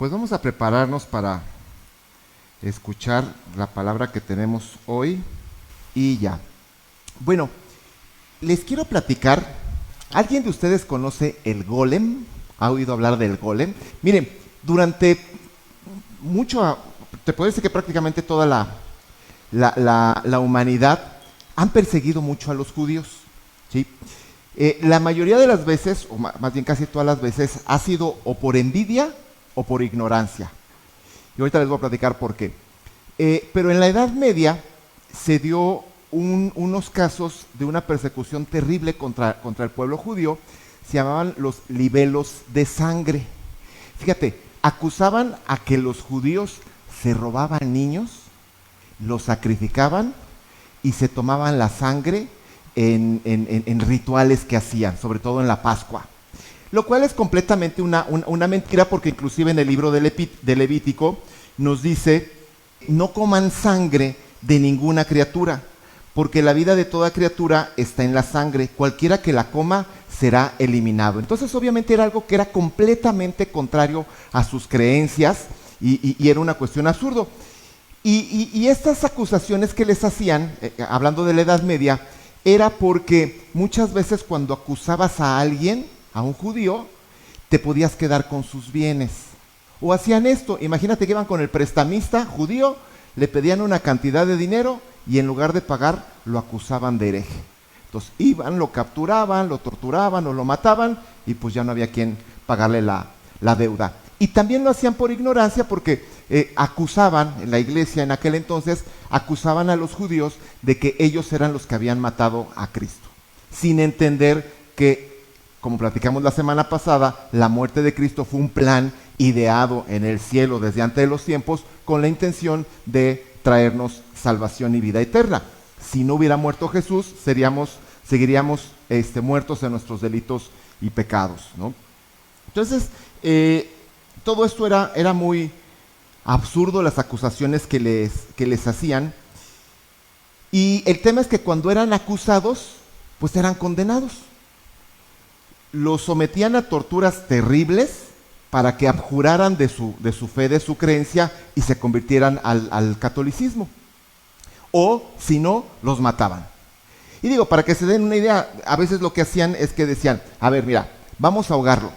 Pues vamos a prepararnos para escuchar la palabra que tenemos hoy y ya. Bueno, les quiero platicar. ¿Alguien de ustedes conoce el golem? ¿Ha oído hablar del golem? Miren, durante mucho, te puedo decir que prácticamente toda la humanidad han perseguido mucho a los judíos, ¿sí? La mayoría de las veces, o más bien casi todas las veces, ha sido o por envidia o por ignorancia. Y ahorita les voy a platicar por qué. Pero en la Edad Media se dio unos casos de una persecución terrible contra el pueblo judío. Se llamaban los libelos de sangre. Fíjate, acusaban a que los judíos se robaban niños, los sacrificaban y se tomaban la sangre en rituales que hacían, sobre todo en la Pascua. Lo cual es completamente una mentira, porque inclusive en el libro de Levítico nos dice: no coman sangre de ninguna criatura, porque la vida de toda criatura está en la sangre. Cualquiera que la coma será eliminado. Entonces obviamente era algo que era completamente contrario a sus creencias y era una cuestión absurdo. Y estas acusaciones que les hacían, hablando de la Edad Media, era porque muchas veces cuando acusabas a alguien, a un judío, te podías quedar con sus bienes. O hacían esto: imagínate que iban con el prestamista judío, le pedían una cantidad de dinero y en lugar de pagar lo acusaban de hereje. Entonces iban, lo capturaban, lo torturaban o lo mataban y pues ya no había quien pagarle la deuda. Y también lo hacían por ignorancia, porque acusaban, en la iglesia en aquel entonces, acusaban a los judíos de que ellos eran los que habían matado a Cristo, sin entender que, como platicamos la semana pasada, la muerte de Cristo fue un plan ideado en el cielo desde antes de los tiempos, con la intención de traernos salvación y vida eterna. Si no hubiera muerto Jesús, seguiríamos muertos en nuestros delitos y pecados, ¿no? Entonces, todo esto era muy absurdo, las acusaciones que les hacían. Y el tema es que cuando eran acusados, pues eran condenados. Los sometían a torturas terribles para que abjuraran de su fe, de su creencia, y se convirtieran al catolicismo. O, si no, los mataban. Y digo, para que se den una idea, a veces lo que hacían es que decían: a ver, mira, vamos a ahogarlo.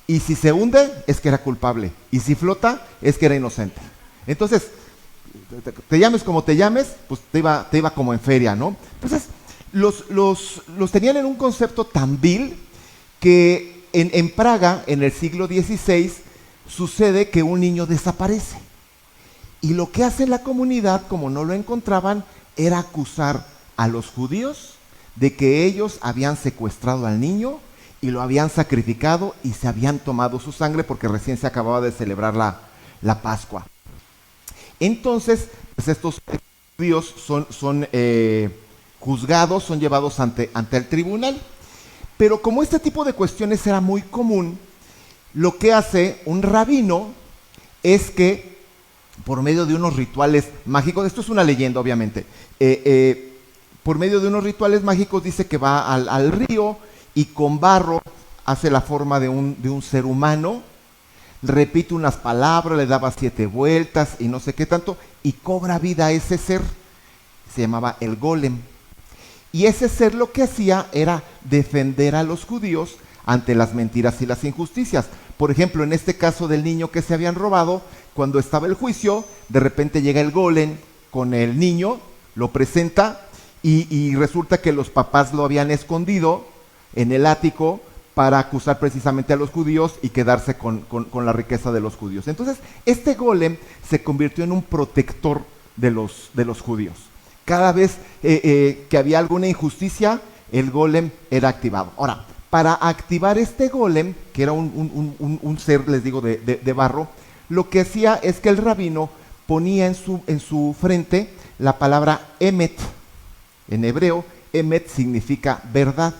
Y si se hunde, es que era culpable. Y si flota, es que era inocente. Entonces, te llames como te llames, pues te iba como en feria, ¿no? Entonces, los tenían en un concepto tan vil que en Praga, en el siglo XVI, sucede que un niño desaparece. Y lo que hace la comunidad, como no lo encontraban, era acusar a los judíos de que ellos habían secuestrado al niño y lo habían sacrificado y se habían tomado su sangre, porque recién se acababa de celebrar la Pascua. Entonces, pues estos judíos son juzgados, son llevados ante el tribunal. Pero como este tipo de cuestiones era muy común, lo que hace un rabino es que, por medio de unos rituales mágicos, esto es una leyenda obviamente, por medio de unos rituales mágicos, dice que va al río y con barro hace la forma de un ser humano, repite unas palabras, le daba 7 vueltas y no sé qué tanto, y cobra vida a ese ser. Se llamaba el golem. Y ese ser lo que hacía era defender a los judíos ante las mentiras y las injusticias. Por ejemplo, en este caso del niño que se habían robado, cuando estaba el juicio, de repente llega el golem con el niño, lo presenta y resulta que los papás lo habían escondido en el ático para acusar precisamente a los judíos y quedarse con la riqueza de los judíos. Entonces, este golem se convirtió en un protector de los judíos. Cada vez que había alguna injusticia, el golem era activado. Ahora, para activar este golem, que era un ser, les digo, de barro, lo que hacía es que el rabino ponía en su frente la palabra emet. En hebreo, emet significa verdad.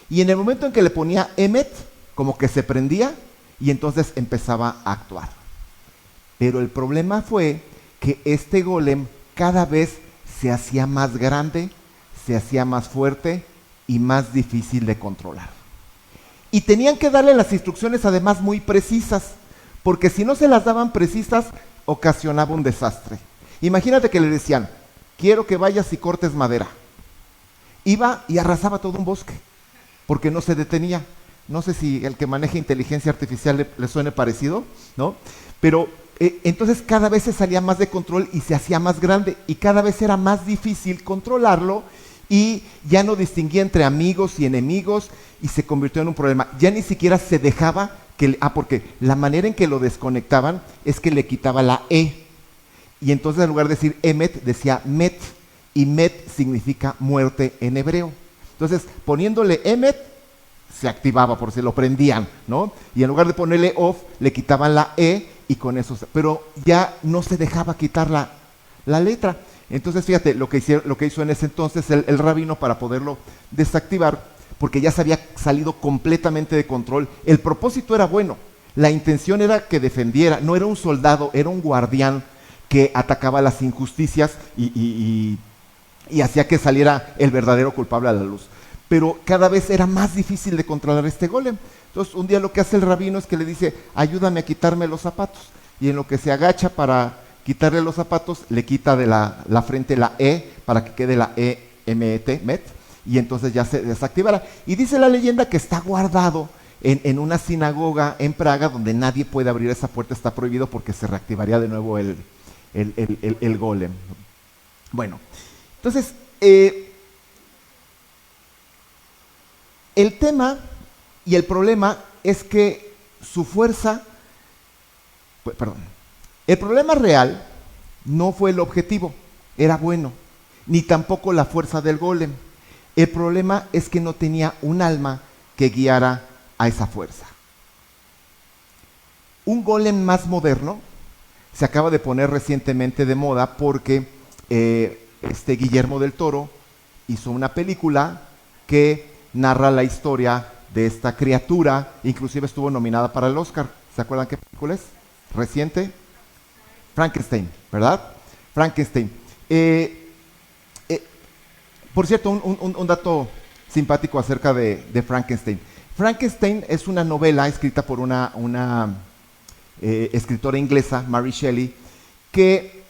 Y en el momento en que le ponía emet, como que se prendía y entonces empezaba a actuar. Pero el problema fue que este golem cada vez se hacía más grande, se hacía más fuerte y más difícil de controlar. Y tenían que darle las instrucciones además muy precisas, porque si no se las daban precisas, ocasionaba un desastre. Imagínate que le decían, quiero que vayas y cortes madera. Iba y arrasaba todo un bosque, porque no se detenía. No sé si el que maneja inteligencia artificial le suene parecido, ¿no? Pero entonces cada vez se salía más de control y se hacía más grande, y cada vez era más difícil controlarlo, y ya no distinguía entre amigos y enemigos, y se convirtió en un problema. Ya ni siquiera se dejaba porque la manera en que lo desconectaban es que le quitaba la E, y entonces en lugar de decir Emet, decía Met, y Met significa muerte en hebreo. Entonces, poniéndole Emet, se activaba, por si lo prendían, ¿no? Y en lugar de ponerle off, le quitaban la E, y con eso, pero ya no se dejaba quitar la letra. Entonces, fíjate, lo que hizo en ese entonces el rabino para poderlo desactivar, porque ya se había salido completamente de control. El propósito era bueno, la intención era que defendiera, no era un soldado, era un guardián que atacaba las injusticias y hacía que saliera el verdadero culpable a la luz. Pero cada vez era más difícil de controlar este golem. Entonces un día lo que hace el rabino es que le dice, ayúdame a quitarme los zapatos. Y en lo que se agacha para quitarle los zapatos, le quita de la frente la E para que quede la E-M-E-T, Met, y entonces ya se desactivará. Y dice la leyenda que está guardado en una sinagoga en Praga, donde nadie puede abrir esa puerta, está prohibido porque se reactivaría de nuevo el golem. Bueno, entonces, el tema y el problema es que su fuerza, el problema real no fue el objetivo, era bueno, ni tampoco la fuerza del golem. El problema es que no tenía un alma que guiara a esa fuerza. Un golem más moderno se acaba de poner recientemente de moda porque Guillermo del Toro hizo una película que narra la historia de esta criatura, inclusive estuvo nominada para el Oscar. ¿Se acuerdan qué película es? Reciente. Frankenstein, ¿verdad? Frankenstein. Por cierto, un dato simpático acerca de Frankenstein. Frankenstein es una novela escrita por una escritora inglesa, Mary Shelley, que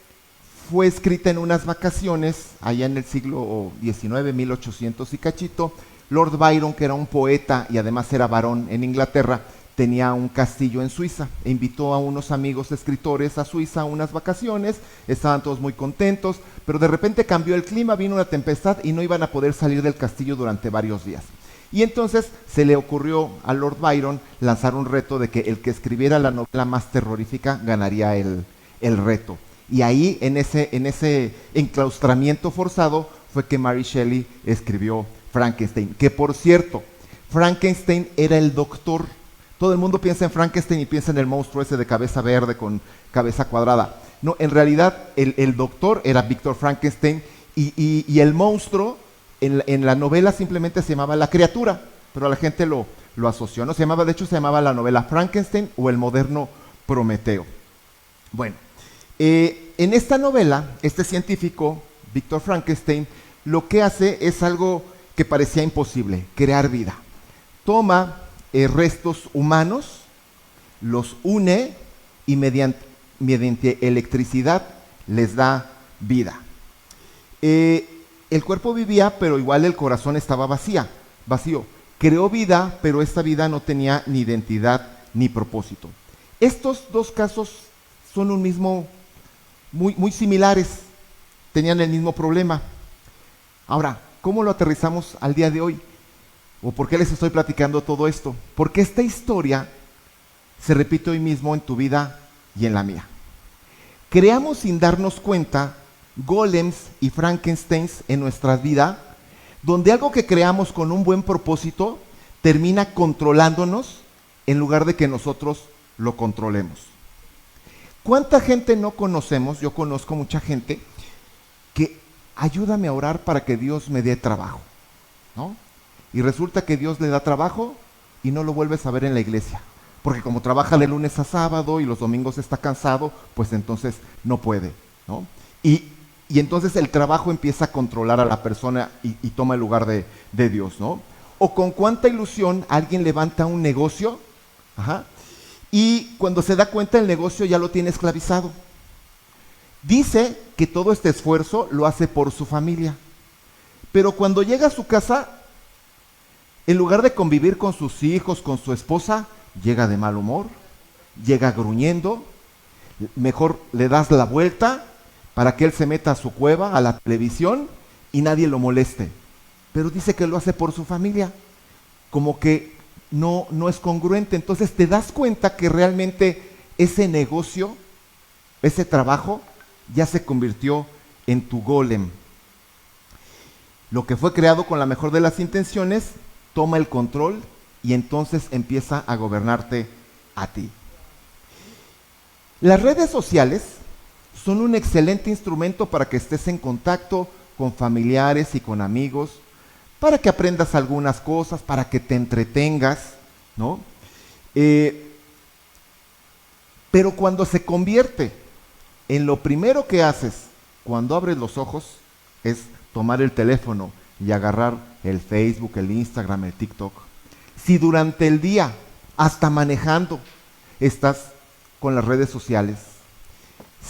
fue escrita en unas vacaciones allá en el siglo XIX, 1800 y cachito. Lord Byron, que era un poeta y además era varón en Inglaterra, tenía un castillo en Suiza e invitó a unos amigos escritores a Suiza a unas vacaciones. Estaban todos muy contentos, pero de repente cambió el clima, vino una tempestad y no iban a poder salir del castillo durante varios días. Y entonces se le ocurrió a Lord Byron lanzar un reto de que el que escribiera la novela más terrorífica ganaría el reto. Y ahí, en ese enclaustramiento forzado, fue que Mary Shelley escribió Frankenstein. Que por cierto, Frankenstein era el doctor. Todo el mundo piensa en Frankenstein y piensa en el monstruo ese de cabeza verde con cabeza cuadrada. No, en realidad el doctor era Víctor Frankenstein y el monstruo en la novela simplemente se llamaba La Criatura, pero la gente lo asoció, ¿no? Se llamaba la novela Frankenstein o el moderno Prometeo. Bueno, en esta novela, este científico, Víctor Frankenstein, lo que hace es algo que parecía imposible, crear vida. Toma restos humanos, los une y mediante electricidad les da vida. El cuerpo vivía, pero igual el corazón estaba vacío. Creó vida, pero esta vida no tenía ni identidad ni propósito. Estos dos casos son muy similares, tenían el mismo problema. Ahora, ¿cómo lo aterrizamos al día de hoy? ¿O por qué les estoy platicando todo esto? Porque esta historia se repite hoy mismo en tu vida y en la mía. Creamos sin darnos cuenta golems y Frankensteins en nuestra vida, donde algo que creamos con un buen propósito termina controlándonos en lugar de que nosotros lo controlemos. ¿Cuánta gente no conocemos? Yo conozco mucha gente que ayúdame a orar para que Dios me dé trabajo, ¿no? Y resulta que Dios le da trabajo y no lo vuelves a ver en la iglesia, porque como trabaja de lunes a sábado y los domingos está cansado, pues entonces no puede, ¿no? Y entonces el trabajo empieza a controlar a la persona y toma el lugar de Dios, ¿no? O con cuánta ilusión alguien levanta un negocio, y cuando se da cuenta el negocio ya lo tiene esclavizado. Dice que todo este esfuerzo lo hace por su familia, pero cuando llega a su casa, en lugar de convivir con sus hijos, con su esposa, llega de mal humor, llega gruñendo, mejor le das la vuelta para que él se meta a su cueva, a la televisión, y nadie lo moleste. Pero dice que lo hace por su familia, como que no es congruente. Entonces te das cuenta que realmente ese negocio, ese trabajo, ya se convirtió en tu golem. Lo que fue creado con la mejor de las intenciones toma el control y entonces empieza a gobernarte a ti. Las redes sociales son un excelente instrumento para que estés en contacto con familiares y con amigos, para que aprendas algunas cosas, para que te entretengas, ¿no? Pero cuando se convierte en lo primero que haces cuando abres los ojos, es tomar el teléfono y agarrar el Facebook, el Instagram, el TikTok. Si durante el día, hasta manejando, estás con las redes sociales,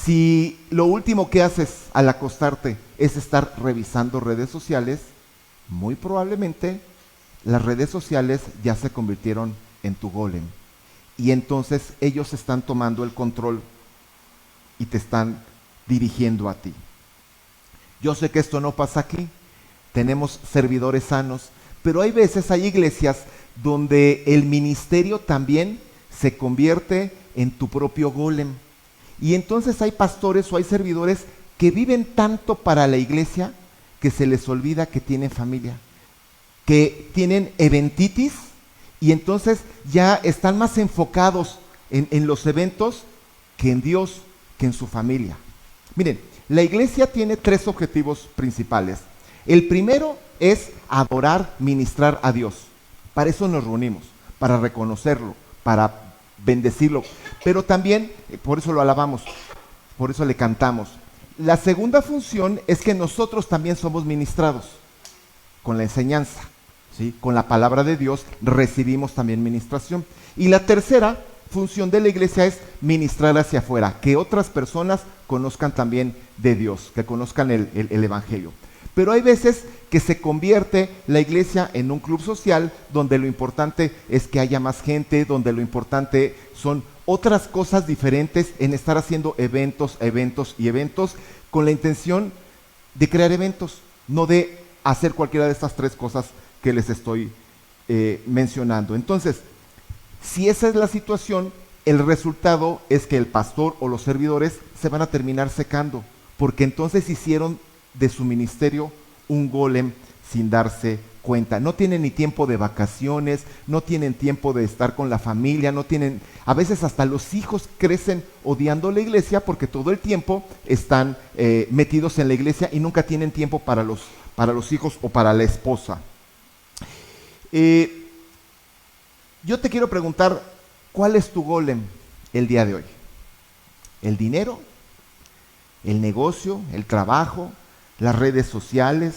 si lo último que haces al acostarte es estar revisando redes sociales, muy probablemente las redes sociales ya se convirtieron en tu golem. Y entonces ellos están tomando el control y te están dirigiendo a ti. Yo sé que esto no pasa aquí. Tenemos servidores sanos, pero hay veces, hay iglesias donde el ministerio también se convierte en tu propio golem. Y entonces hay pastores o hay servidores que viven tanto para la iglesia que se les olvida que tienen familia, que tienen eventitis y entonces ya están más enfocados en los eventos que en Dios, que en su familia. Miren, la iglesia tiene 3 objetivos principales. El primero es adorar, ministrar a Dios. Para eso nos reunimos, para reconocerlo, para bendecirlo, pero también, por eso lo alabamos, por eso le cantamos. La segunda función es que nosotros también somos ministrados con la enseñanza, ¿sí? Con la palabra de Dios recibimos también ministración. Y la tercera función de la iglesia es ministrar hacia afuera, que otras personas conozcan también de Dios, que conozcan el evangelio. Pero hay veces que se convierte la iglesia en un club social donde lo importante es que haya más gente, donde lo importante son otras cosas diferentes en estar haciendo eventos con la intención de crear eventos, no de hacer cualquiera de estas 3 cosas que les estoy mencionando. Entonces, si esa es la situación, el resultado es que el pastor o los servidores se van a terminar secando, porque entonces hicieron de su ministerio un golem sin darse cuenta. No tienen ni tiempo de vacaciones, no tienen tiempo de estar con la familia, no tienen, a veces hasta los hijos crecen odiando la iglesia porque todo el tiempo están metidos en la iglesia y nunca tienen tiempo para los hijos o para la esposa. Yo te quiero preguntar, ¿cuál es tu golem el día de hoy? ¿El dinero? ¿El negocio? ¿El trabajo? ¿Las redes sociales?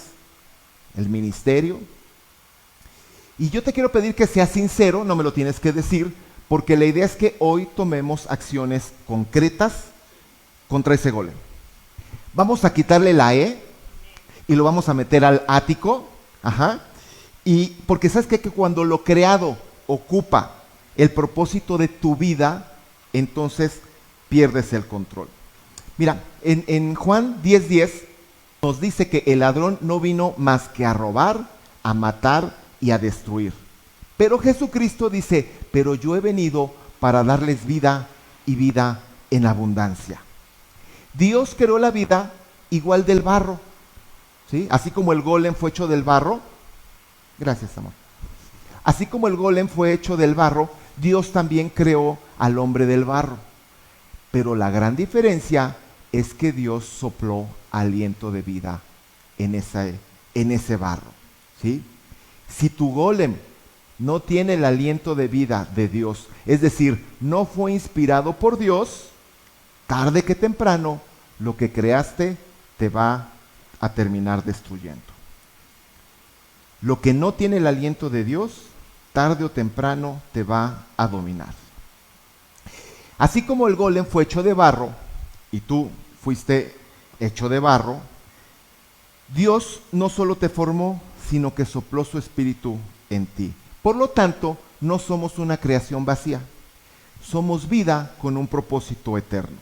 ¿El ministerio? Y yo te quiero pedir que seas sincero, no me lo tienes que decir, porque la idea es que hoy tomemos acciones concretas contra ese golem. Vamos a quitarle la E y lo vamos a meter al ático, y porque sabes que cuando lo creado ocupa el propósito de tu vida, entonces pierdes el control. Mira, en Juan 10:10 nos dice que el ladrón no vino más que a robar, a matar y a destruir. Pero Jesucristo dice, pero yo he venido para darles vida y vida en abundancia. Dios creó la vida igual del barro, ¿sí? Así como el golem fue hecho del barro. Gracias, amor. Así como el golem fue hecho del barro, Dios también creó al hombre del barro. Pero la gran diferencia es que Dios sopló aliento de vida en ese barro, ¿sí? Si tu golem no tiene el aliento de vida de Dios, es decir, no fue inspirado por Dios, tarde que temprano, lo que creaste te va a terminar destruyendo. Lo que no tiene el aliento de Dios, tarde o temprano te va a dominar. Así como el golem fue hecho de barro y tú fuiste hecho de barro, Dios no solo te formó, sino que sopló su espíritu en ti. Por lo tanto, no somos una creación vacía. Somos vida con un propósito eterno.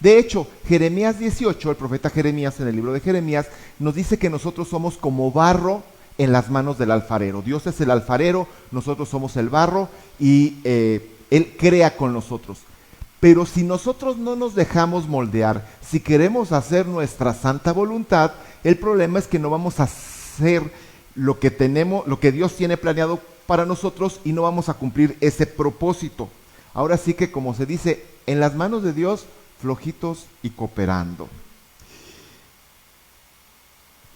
De hecho, Jeremías 18, el profeta Jeremías en el libro de Jeremías, nos dice que nosotros somos como barro en las manos del alfarero. Dios es el alfarero, nosotros somos el barro y Él crea con nosotros. Pero si nosotros no nos dejamos moldear, si queremos hacer nuestra santa voluntad, el problema es que no vamos a hacer lo que tenemos, lo que Dios tiene planeado para nosotros y no vamos a cumplir ese propósito. Ahora sí que, como se dice, en las manos de Dios, flojitos y cooperando.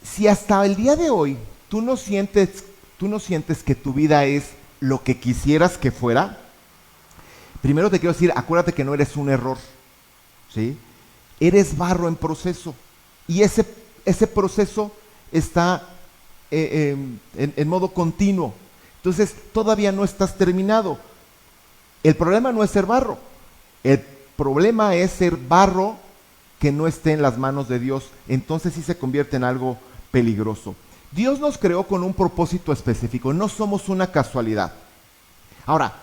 Si hasta el día de hoy tú no sientes que tu vida es lo que quisieras que fuera, primero te quiero decir, acuérdate que no eres un error, ¿sí? Eres barro en proceso y ese proceso está en modo continuo. Entonces todavía no estás terminado. El problema no es ser barro, el problema es ser barro que no esté en las manos de Dios. Entonces sí se convierte en algo peligroso. Dios nos creó con un propósito específico, no somos una casualidad. Ahora,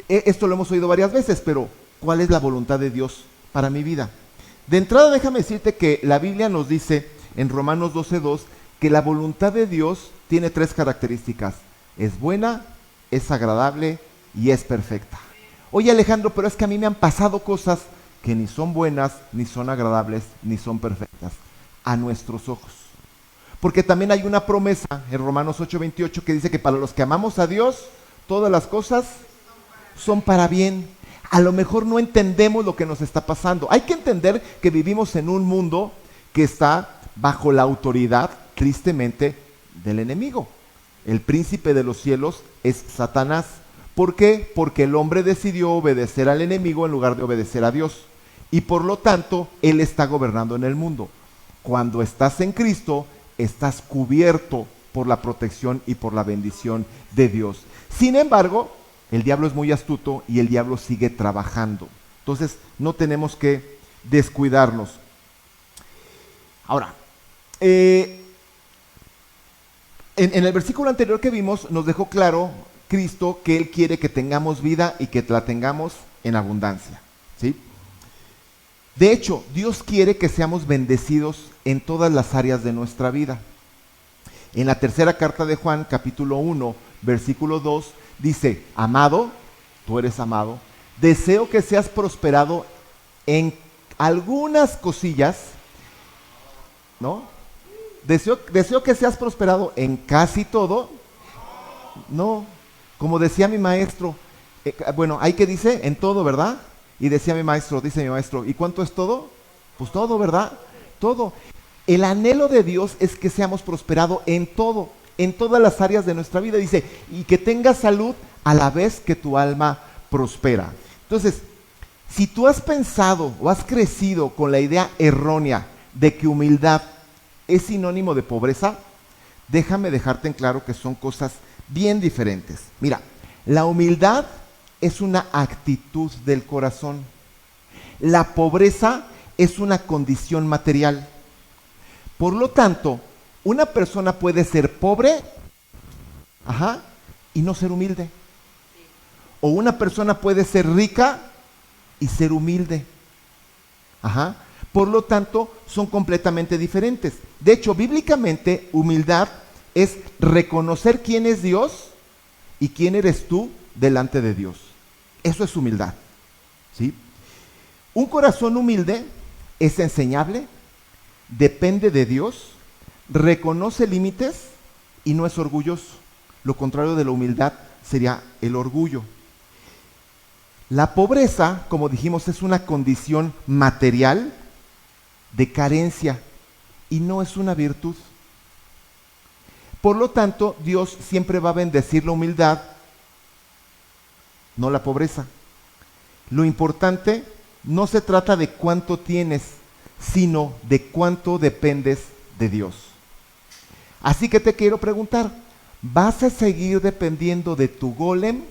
esto lo hemos oído varias veces, pero ¿cuál es la voluntad de Dios para mi vida? De entrada, déjame decirte que la Biblia nos dice en Romanos 12:2 que la voluntad de Dios tiene 3 características: es buena, es agradable y es perfecta. Oye, Alejandro, pero es que a mí me han pasado cosas que ni son buenas, ni son agradables, ni son perfectas a nuestros ojos. Porque también hay una promesa en Romanos 8:28 que dice que para los que amamos a Dios, todas las cosas son para bien. A lo mejor no entendemos lo que nos está pasando. Hay que entender que vivimos en un mundo que está bajo la autoridad, tristemente, del enemigo. El príncipe de los cielos es Satanás. ¿Por qué? Porque el hombre decidió obedecer al enemigo en lugar de obedecer a Dios. Y por lo tanto, él está gobernando en el mundo. Cuando estás en Cristo, estás cubierto por la protección y por la bendición de Dios. Sin embargo, el diablo es muy astuto y el diablo sigue trabajando. Entonces, no tenemos que descuidarnos. Ahora, en el versículo anterior que vimos, nos dejó claro Cristo que Él quiere que tengamos vida y que la tengamos en abundancia, ¿sí? De hecho, Dios quiere que seamos bendecidos en todas las áreas de nuestra vida. En la tercera carta de Juan, capítulo 1, versículo 2, dice: amado, tú eres amado, deseo que seas prosperado en algunas cosillas, ¿no? Deseo que seas prosperado en casi todo. No, como decía mi maestro, bueno, ahí que dice, en todo, ¿verdad? Y decía mi maestro, dice mi maestro, ¿y cuánto es todo? Pues todo, ¿verdad? Todo. El anhelo de Dios es que seamos prosperados en todo, en todas las áreas de nuestra vida. Dice, y que tengas salud a la vez que tu alma prospera. Entonces, si tú has pensado o has crecido con la idea errónea de que humildad es sinónimo de pobreza, déjame dejarte en claro que son cosas bien diferentes. Mira, la humildad es una actitud del corazón. La pobreza es una condición material. Por lo tanto, una persona puede ser pobre, y no ser humilde. O una persona puede ser rica y ser humilde. Por lo tanto, son completamente diferentes. De hecho, bíblicamente, humildad es reconocer quién es Dios y quién eres tú delante de Dios. Eso es humildad, ¿sí? Un corazón humilde es enseñable, depende de Dios, reconoce límites y no es orgulloso. Lo contrario de la humildad sería el orgullo. La pobreza, como dijimos, es una condición material de carencia y no es una virtud. Por lo tanto, Dios siempre va a bendecir la humildad, no la pobreza. Lo importante no se trata de cuánto tienes, sino de cuánto dependes de Dios. Así que te quiero preguntar, ¿vas a seguir dependiendo de tu golem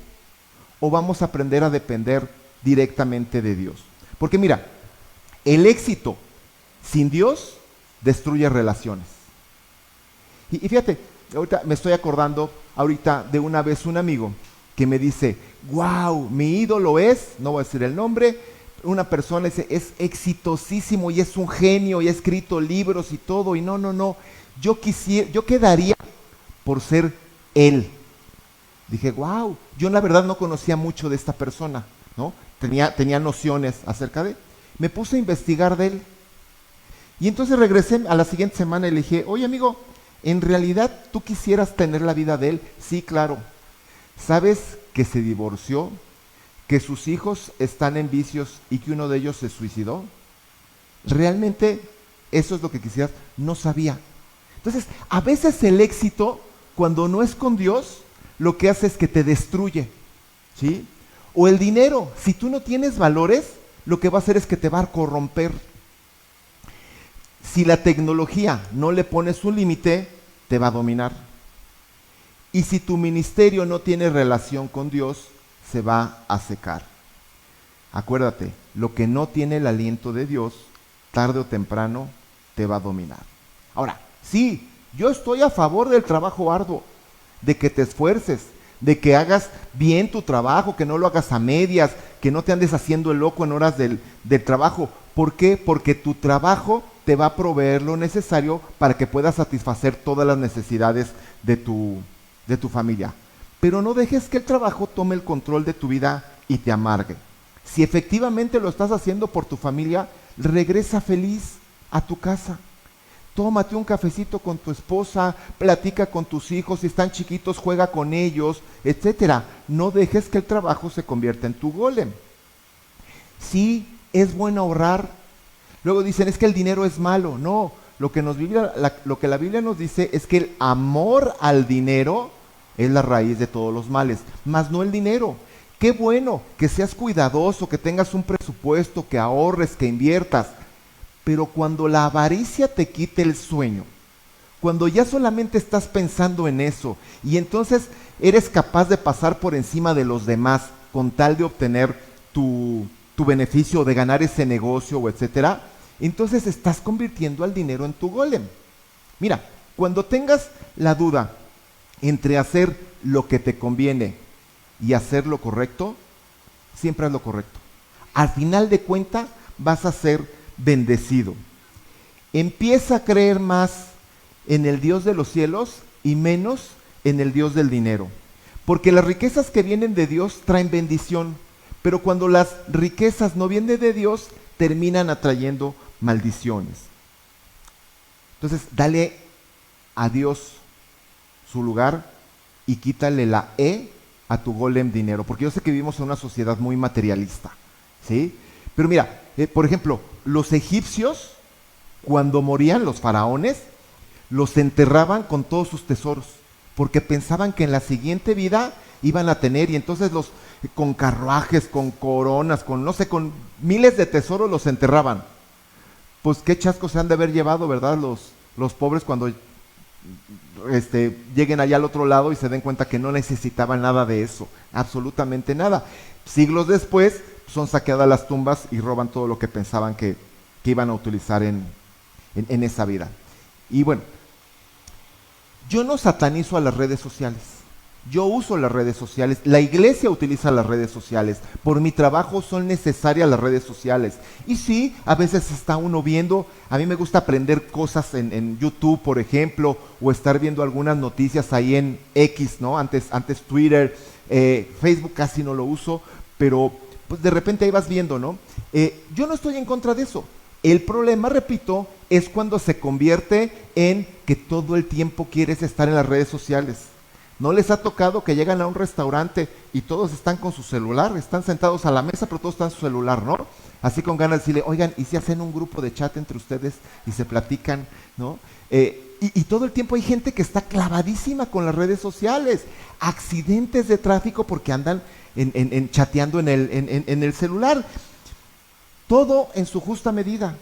o vamos a aprender a depender directamente de Dios. Porque mira, el éxito sin Dios destruye relaciones. Y fíjate, ahorita me estoy acordando de una vez un amigo que me dice, wow, mi ídolo es, no voy a decir el nombre, una persona es exitosísimo y es un genio y ha escrito libros y todo, y no, yo quedaría por ser él. Dije, wow, yo la verdad no conocía mucho de esta persona, ¿no? Tenía nociones acerca de, me puse a investigar de él. Y entonces regresé a la siguiente semana y le dije, oye amigo, ¿en realidad tú quisieras tener la vida de él? Sí, claro. ¿Sabes que se divorció? ¿Que sus hijos están en vicios y que uno de ellos se suicidó? ¿Realmente eso es lo que quisieras? No sabía. Entonces, a veces el éxito, cuando no es con Dios, lo que hace es que te destruye, ¿sí? O el dinero, si tú no tienes valores, lo que va a hacer es que te va a corromper. Si la tecnología no le pones un límite, te va a dominar. Y si tu ministerio no tiene relación con Dios, se va a secar. Acuérdate, lo que no tiene el aliento de Dios, tarde o temprano, te va a dominar. Ahora, sí, yo estoy a favor del trabajo arduo, de que te esfuerces, de que hagas bien tu trabajo, que no lo hagas a medias, que no te andes haciendo el loco en horas del trabajo. ¿Por qué? Porque tu trabajo te va a proveer lo necesario para que puedas satisfacer todas las necesidades de tu familia. Pero no dejes que el trabajo tome el control de tu vida y te amargue. Si efectivamente lo estás haciendo por tu familia, regresa feliz a tu casa. Tómate un cafecito con tu esposa, platica con tus hijos, si están chiquitos, juega con ellos, etcétera. No dejes que el trabajo se convierta en tu golem. Sí, es bueno ahorrar. Luego dicen, es que el dinero es malo. No, lo que la Biblia nos dice es que el amor al dinero es la raíz de todos los males, más no el dinero. Qué bueno que seas cuidadoso, que tengas un presupuesto, que ahorres, que inviertas. Pero cuando la avaricia te quite el sueño, cuando ya solamente estás pensando en eso y entonces eres capaz de pasar por encima de los demás con tal de obtener tu beneficio, de ganar ese negocio o etcétera, entonces estás convirtiendo al dinero en tu golem. Mira, cuando tengas la duda entre hacer lo que te conviene y hacer lo correcto, siempre haz lo correcto. Al final de cuentas vas a ser bendecido. Empieza a creer más en el Dios de los cielos y menos en el Dios del dinero. Porque las riquezas que vienen de Dios traen bendición, pero cuando las riquezas no vienen de Dios, terminan atrayendo maldiciones. Entonces, dale a Dios su lugar y quítale la E a tu golem dinero, porque yo sé que vivimos en una sociedad muy materialista, ¿sí? Pero mira, por ejemplo, los egipcios, cuando morían los faraones, los enterraban con todos sus tesoros, porque pensaban que en la siguiente vida iban a tener, y entonces con carruajes, con coronas, con miles de tesoros los enterraban. Pues qué chascos se han de haber llevado, ¿verdad? Los pobres cuando lleguen allá al otro lado y se den cuenta que no necesitaban nada de eso, absolutamente nada. Siglos después son saqueadas las tumbas y roban todo lo que pensaban que iban a utilizar en esa vida. Y bueno, yo no satanizo a las redes sociales. Yo uso las redes sociales, la iglesia utiliza las redes sociales, por mi trabajo son necesarias las redes sociales. Y sí, a veces está uno viendo, a mí me gusta aprender cosas en YouTube, por ejemplo, o estar viendo algunas noticias ahí en X, ¿no? Antes Twitter, Facebook casi no lo uso, pero pues de repente ahí vas viendo, ¿no? Yo no estoy en contra de eso. El problema, repito, es cuando se convierte en que todo el tiempo quieres estar en las redes sociales. ¿No les ha tocado que llegan a un restaurante y todos están con su celular? Están sentados a la mesa, pero todos están en su celular, ¿no? Así con ganas de decirle, oigan, ¿y si hacen un grupo de chat entre ustedes y se platican, ¿no? Y todo el tiempo hay gente que está clavadísima con las redes sociales. Accidentes de tráfico porque andan chateando en el celular. Todo en su justa medida.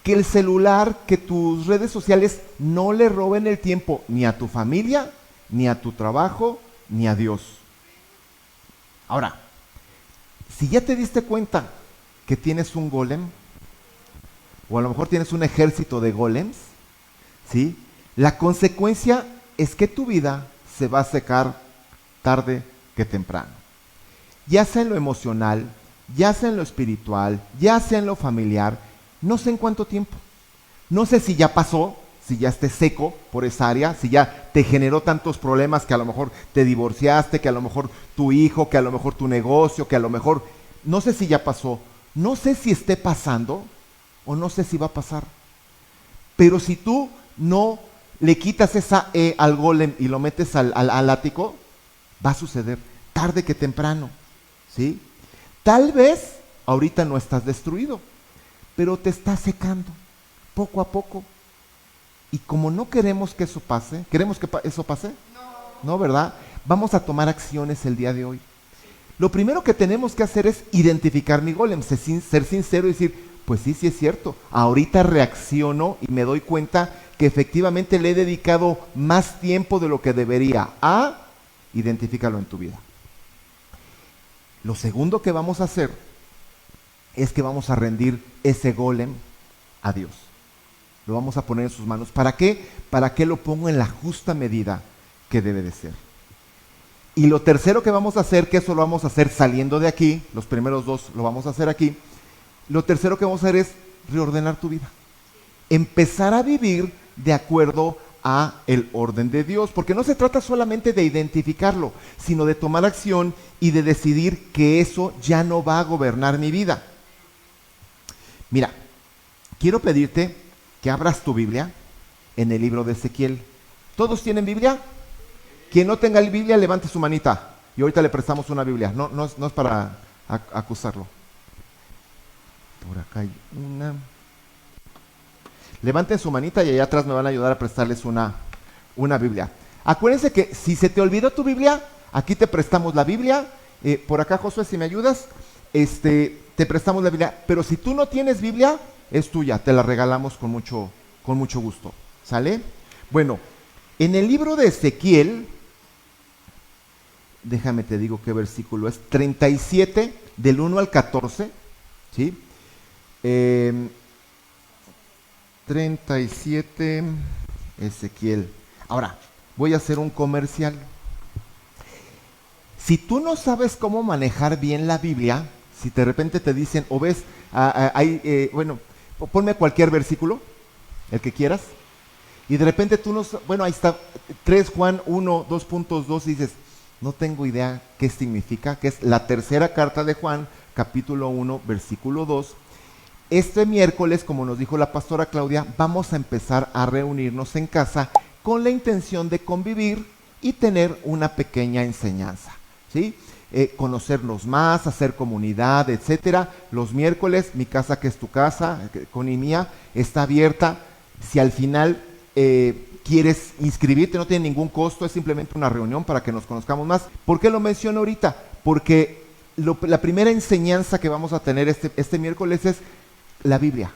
Que el celular, que tus redes sociales no le roben el tiempo ni a tu familia, ni a tu trabajo, ni a Dios. Ahora, Si ya te diste cuenta que tienes un golem, o a lo mejor tienes un ejército de golems, ¿sí? La consecuencia es que tu vida se va a secar tarde que temprano. Ya sea en lo emocional, ya sea en lo espiritual, ya sea en lo familiar, no sé en cuánto tiempo. No sé si ya pasó, si ya estés seco por esa área, si ya te generó tantos problemas que a lo mejor te divorciaste, que a lo mejor tu hijo, que a lo mejor tu negocio, que a lo mejor, no sé si ya pasó, no sé si esté pasando o no sé si va a pasar. Pero si tú no le quitas esa E al golem y lo metes al ático, va a suceder tarde que temprano, ¿sí? Tal vez ahorita no estás destruido, pero te está secando poco a poco. Y como no queremos que eso pase, ¿queremos que eso pase? No, ¿verdad? Vamos a tomar acciones el día de hoy. Lo primero que tenemos que hacer es identificar mi golem, ser sincero y decir, pues sí, sí es cierto, ahorita reacciono y me doy cuenta que efectivamente le he dedicado más tiempo de lo que debería. Identifícalo en tu vida. Lo segundo que vamos a hacer es que vamos a rendir ese golem a Dios. Lo vamos a poner en sus manos. ¿Para qué? Para que lo ponga en la justa medida que debe de ser. Y lo tercero que vamos a hacer, que eso lo vamos a hacer saliendo de aquí, los primeros dos lo vamos a hacer aquí, lo tercero que vamos a hacer es reordenar tu vida. Empezar a vivir de acuerdo a el orden de Dios, porque no se trata solamente de identificarlo, sino de tomar acción y de decidir que eso ya no va a gobernar mi vida. Mira, quiero pedirte que abras tu Biblia en el libro de Ezequiel. ¿Todos tienen Biblia? Quien no tenga Biblia, levante su manita y ahorita le prestamos una Biblia. No es para acusarlo. Por acá hay una. Levanten su manita y allá atrás me van a ayudar a prestarles una Biblia. Acuérdense que si se te olvidó tu Biblia, aquí te prestamos la Biblia. Por acá, Josué, si me ayudas, te prestamos la Biblia. Pero si tú no tienes Biblia, es tuya, te la regalamos con mucho gusto. ¿Sale? Bueno, en el libro de Ezequiel, déjame te digo qué versículo es, 37, del 1 al 14, ¿sí? 37, Ezequiel. Ahora, voy a hacer un comercial. Si tú no sabes cómo manejar bien la Biblia, si de repente te dicen, o ves, ponme cualquier versículo, el que quieras, y de repente tú no, ahí está, 3 Juan 1, 2.2, y dices, no tengo idea qué significa, que es la tercera carta de Juan, capítulo 1, versículo 2. Este miércoles, como nos dijo la pastora Claudia, vamos a empezar a reunirnos en casa con la intención de convivir y tener una pequeña enseñanza, ¿sí? Conocernos más, hacer comunidad, etcétera. Los miércoles, mi casa que es tu casa, con y mía, está abierta. Si al final quieres inscribirte, no tiene ningún costo, es simplemente una reunión para que nos conozcamos más. ¿Por qué lo menciono ahorita? Porque la primera enseñanza que vamos a tener este miércoles es la Biblia.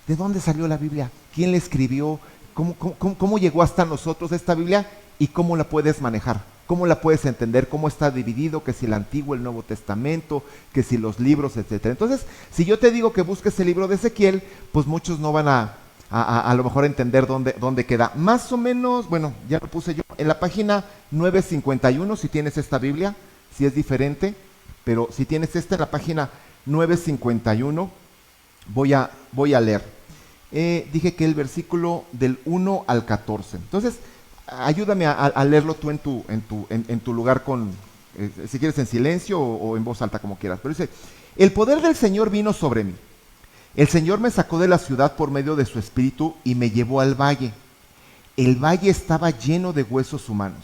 ¿De dónde salió la Biblia? ¿Quién la escribió? ¿Cómo llegó hasta nosotros esta Biblia? ¿Y cómo la puedes manejar? ¿Cómo la puedes entender? ¿Cómo está dividido? Que si el Antiguo, el Nuevo Testamento, que si los libros, etcétera. Entonces, si yo te digo que busques el libro de Ezequiel, pues muchos no van a lo mejor entender dónde queda. Más o menos, bueno, ya lo puse yo, en la página 951, si tienes esta Biblia, si es diferente, pero si tienes esta en la página 951, voy a leer. Dije que el versículo del 1 al 14. Entonces, ayúdame a leerlo tú en tu lugar si quieres en silencio o en voz alta, como quieras. Pero dice, el poder del Señor vino sobre mí. El Señor me sacó de la ciudad por medio de su espíritu y me llevó al valle. El valle estaba lleno de huesos humanos.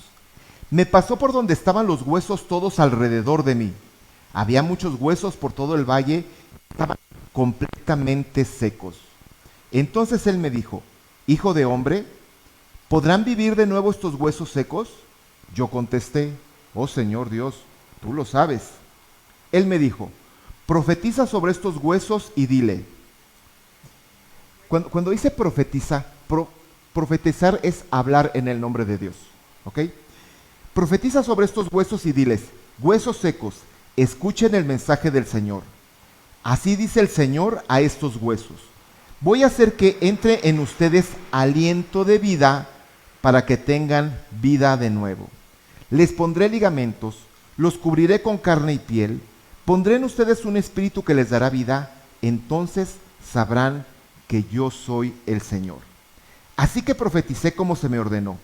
Me pasó por donde estaban los huesos todos alrededor de mí. Había muchos huesos por todo el valle, estaban completamente secos. Entonces él me dijo, hijo de hombre, ¿podrán vivir de nuevo estos huesos secos? Yo contesté, oh Señor Dios, tú lo sabes. Él me dijo, profetiza sobre estos huesos y dile. Cuando dice profetiza, profetizar es hablar en el nombre de Dios, ¿ok? Profetiza sobre estos huesos y diles, huesos secos, escuchen el mensaje del Señor. Así dice el Señor a estos huesos: voy a hacer que entre en ustedes aliento de vida para que tengan vida de nuevo. Les pondré ligamentos, los cubriré con carne y piel, pondré en ustedes un espíritu que les dará vida, entonces sabrán que yo soy el Señor. Así que profeticé como se me ordenó.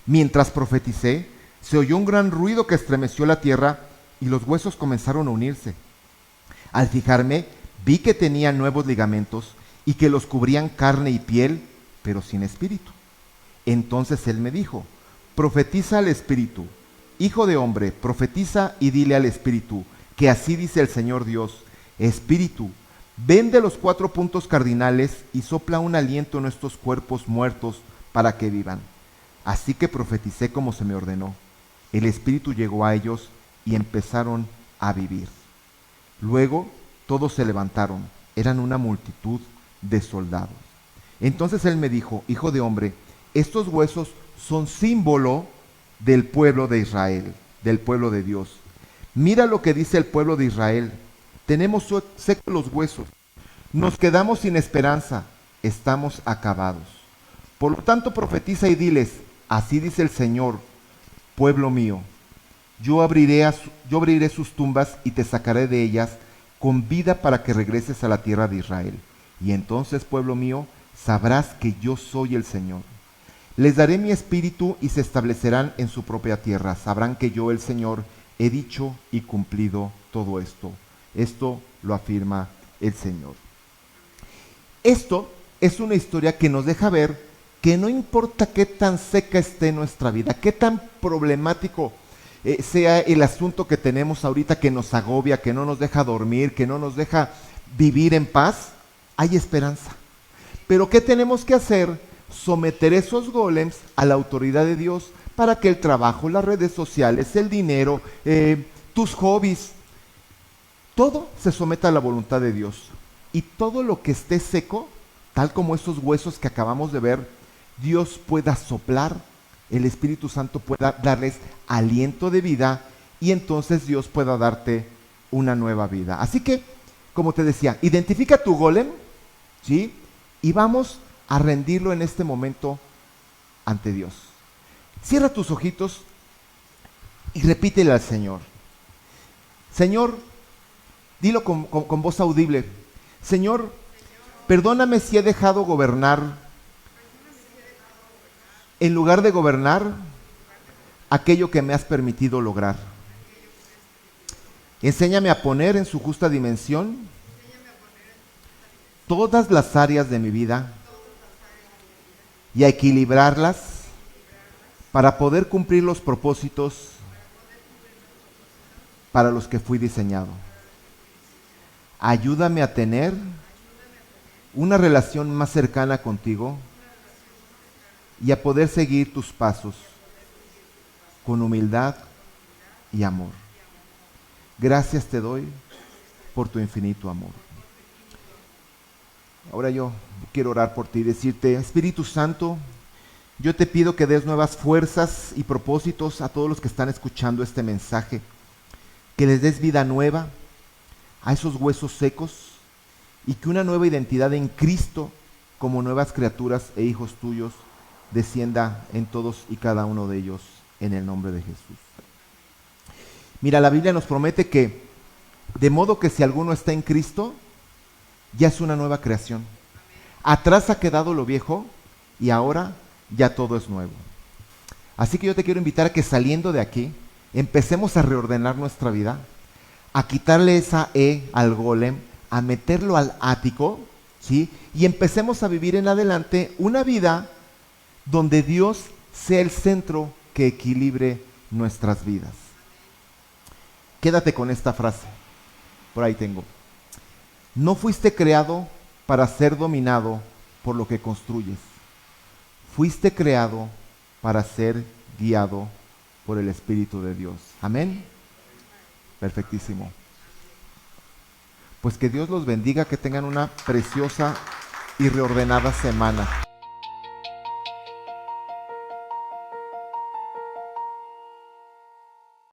Mientras profeticé, se oyó un gran ruido que estremeció la tierra y los huesos comenzaron a unirse. Al fijarme, vi que tenían nuevos ligamentos y que los cubrían carne y piel, pero sin espíritu. Entonces él me dijo: profetiza al espíritu. Hijo de hombre, profetiza y dile al espíritu que así dice el Señor Dios: Espíritu, ven de los 4 puntos cardinales y sopla un aliento en estos cuerpos muertos para que vivan. Así que profeticé como se me ordenó. El espíritu llegó a ellos y empezaron a vivir. Luego todos se levantaron, eran una multitud de soldados. Entonces él me dijo: Hijo de hombre, estos huesos son símbolo del pueblo de Israel, del pueblo de Dios. Mira lo que dice el pueblo de Israel: tenemos secos los huesos, nos quedamos sin esperanza, estamos acabados. Por lo tanto profetiza y diles: así dice el Señor, pueblo mío, yo abriré sus tumbas y te sacaré de ellas con vida para que regreses a la tierra de Israel. Y entonces, pueblo mío, sabrás que yo soy el Señor. Les daré mi espíritu y se establecerán en su propia tierra. Sabrán que yo, el Señor, he dicho y cumplido todo esto. Esto lo afirma el Señor. Esto es una historia que nos deja ver que no importa qué tan seca esté nuestra vida, qué tan problemático sea el asunto que tenemos ahorita, que nos agobia, que no nos deja dormir, que no nos deja vivir en paz, hay esperanza. Pero ¿qué tenemos que hacer? Someter esos golems a la autoridad de Dios para que el trabajo, las redes sociales, el dinero, tus hobbies, todo se someta a la voluntad de Dios. Y todo lo que esté seco, tal como esos huesos que acabamos de ver, Dios pueda soplar, el Espíritu Santo pueda darles aliento de vida y entonces Dios pueda darte una nueva vida. Así que, como te decía, identifica tu golem, ¿sí? Y vamos a rendirlo en este momento ante Dios. Cierra tus ojitos y repítele al Señor. Señor, dilo con voz audible. Señor, perdóname si he dejado gobernar, en lugar de gobernar aquello que me has permitido lograr. Enséñame a poner en su justa dimensión todas las áreas de mi vida y a equilibrarlas para poder cumplir los propósitos para los que fui diseñado. Ayúdame a tener una relación más cercana contigo y a poder seguir tus pasos con humildad y amor. Gracias te doy por tu infinito amor. Ahora yo quiero orar por ti y decirte: Espíritu Santo, yo te pido que des nuevas fuerzas y propósitos a todos los que están escuchando este mensaje, que les des vida nueva a esos huesos secos y que una nueva identidad en Cristo como nuevas criaturas e hijos tuyos descienda en todos y cada uno de ellos en el nombre de Jesús. Mira, la Biblia nos promete que de modo que si alguno está en Cristo, ya es una nueva creación. Atrás ha quedado lo viejo y ahora ya todo es nuevo. Así que yo te quiero invitar a que saliendo de aquí empecemos a reordenar nuestra vida, a quitarle esa al golem, a meterlo al ático, ¿sí? Y empecemos a vivir en adelante una vida donde Dios sea el centro que equilibre nuestras vidas. Quédate con esta frase, por ahí tengo. No fuiste creado para ser dominado por lo que construyes. Fuiste creado para ser guiado por el Espíritu de Dios. Amén. Perfectísimo. Pues que Dios los bendiga, que tengan una preciosa y reordenada semana.